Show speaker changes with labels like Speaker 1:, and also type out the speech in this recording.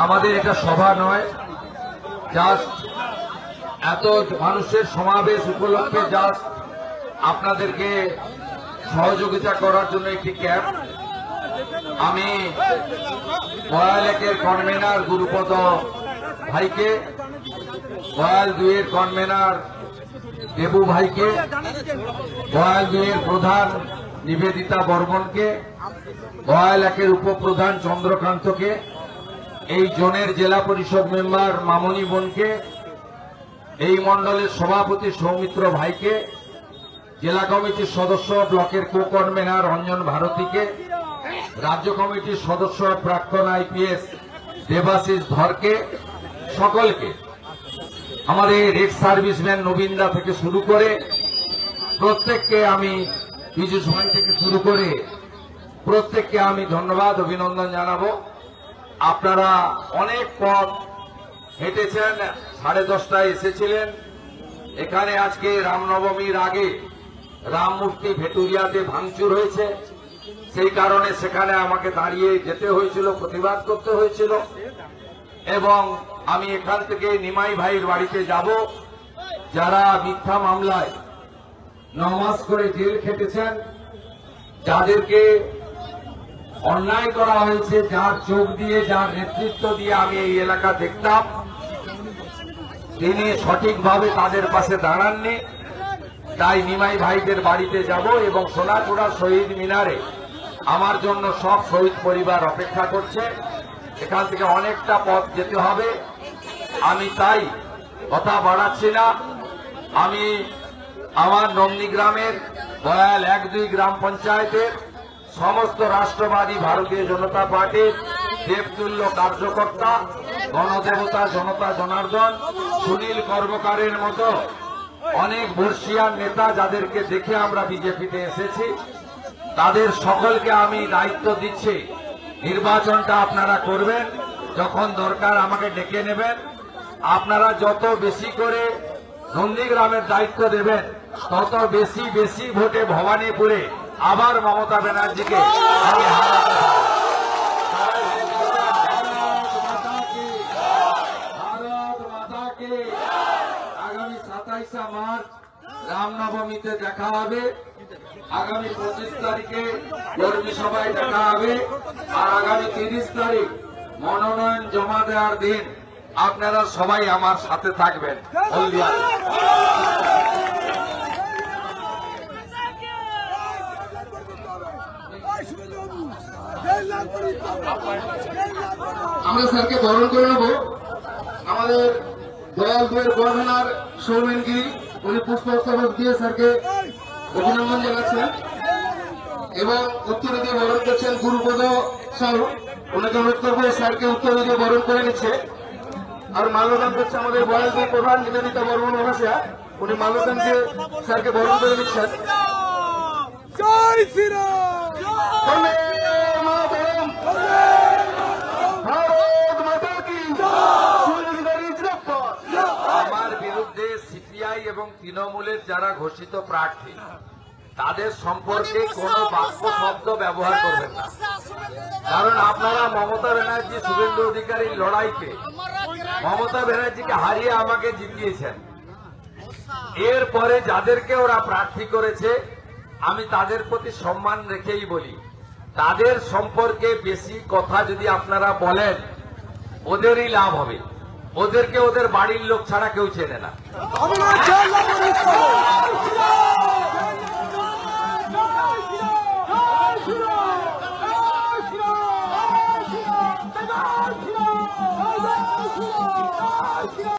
Speaker 1: আমাদের এটা সভা নয়, জাস্ট এত মানুষের সমাবেশ উপলক্ষে জাস্ট আপনাদেরকে সহযোগিতা করার জন্য একটি ক্যাম্প। আমি বয়াল 1-এর কনভেনার গুরুপদ ভাইকে, বয়াল 2-এর কনভেনার দেবু ভাইকে, বয়াল 2-এর প্রধান নিবেদিতা বর্মনকে, বয়াল 1-এর উপপ্রধান চন্দ্রকান্তকে, এই জোনের জেলা পরিষদ মেম্বার মামনি বোনকে, এই মণ্ডলের সভাপতি সৌমিত্র ভাইকে, জেলা কমিটির সদস্য ব্লকের কো কনভেনার রঞ্জন ভারতীকে, রাজ্য কমিটির সদস্য প্রাক্তন আইপিএস দেবাশিস ধরকে, সকলকে, আমাদের এক্স সার্ভিসম্যান নবীনদা থেকে শুরু করে প্রত্যেককে আমি, পীযূষ ভাই থেকে শুরু করে প্রত্যেককে আমি ধন্যবাদ অভিনন্দন জানাবো। আপনারা অনেক পথ হেঁটেছেন, 10:30টায় এসেছিলেন এখানে। আজকে রামনবমীর আগে রাম মূর্তি ভেটুরিয়াতে ভাঙচুর হয়েছে, সেই কারণে সেখানে আমাকে দাঁড়িয়ে যেতে হয়েছিল, প্রতিবাদ করতে হয়েছিল। এবং আমি এখান থেকে নিমাই ভাইয়ের বাড়িতে যাব, যারা মিথ্যা মামলায় 9 মাস করে জেল খেটেছেন, যাদেরকে অন্যায় করা হয়েছে, যার চোখ দিয়ে, যার নেতৃত্ব দিয়ে আমি এই এলাকা দেখতাম, তিনি সঠিকভাবে তাদের পাশে দাঁড়াননি। তাই নিমাই ভাইদের বাড়িতে যাব এবং সোনাপুরা শহীদ মিনারে আমার জন্য সব শহীদ পরিবার অপেক্ষা করছে। এখান থেকে অনেকটা পথ যেতে হবে, আমি তাই কথা বাড়াচ্ছি না। আমি আমার নন্দীগ্রামের বয়াল 1-2 গ্রাম পঞ্চায়েতের সমস্ত রাষ্ট্রবাদী ভারতীয় জনতা পার্টির দেবতুল্য কার্যকর্তা, গণদেবতা জনতা জনার্দন, সুনীল কর্মকারের মতো অনেক বর্ষিয়ান নেতা, যাদেরকে দেখে আমরা বিজেপিতে এসেছি, তাদের সকলকে আমি দায়িত্ব দিচ্ছি। নির্বাচনটা আপনারা করবেন, যখন দরকার আমাকে ডেকে নেবেন। আপনারা যত বেশি করে নন্দীগ্রামের দায়িত্ব দেবেন, তত বেশি বেশি ভোটে ভবানীপুরে আবার মমতা ব্যানার্জিকে আমি হারাতে পারব। ভারত মাতাকে। আগামী 27শে মার্চ রামনবমীতে দেখা হবে, আগামী 25 তারিখে কর্মী সভায় দেখা হবে, আর আগামী 30 তারিখ মনোনয়ন জমা দেওয়ার দিন আপনারা সবাই আমার সাথে থাকবেন।
Speaker 2: আমরা স্যারকে বরণ করে নেব। আমাদের দয়াল 2-এর কনভেনার সৌমেনগিরি, উনি পুষ্পস্তবক দিয়ে স্যারকে অভিনন্দন জানাচ্ছেন এবং উত্তরে দিয়ে বরণ করছেন গুরুপদ সাহু। ওনাকে অনুরোধ করবো স্যারকে উত্তরে দিয়ে বরণ করে নিচ্ছে। আর মাল্যদান করছে আমাদের বয়াল 2 প্রধান নিবেদিতা বর্মন মহাশয়া, উনি মাল্যদান দিয়ে স্যারকে বরণ করে নিচ্ছেন।
Speaker 3: জয় শ্রীরাম।
Speaker 1: আমার বিরুদ্ধে সিপিআই এবং তৃণমূলের যারা ঘোষিত প্রার্থী, তাদের সম্পর্কে কোনো বাক্য শব্দ ব্যবহার করবেন না। কারণ আপনারা মমতা ব্যানার্জি শুভেন্দু অধিকারীর লড়াইকে, মমতা ব্যানার্জিকে হারিয়ে আমাকে জিতিয়েছেন। এরপরে যাদেরকে ওরা প্রার্থী করেছে, আমি তাদের প্রতি সম্মান রেখেই বলি, তাদের সম্পর্কে বেশি কথা যদি আপনারা বলেন, ওদেরই লাভ হবে। ওদেরকে ওদের বাড়ির লোক ছাড়া কেউ চেনে না।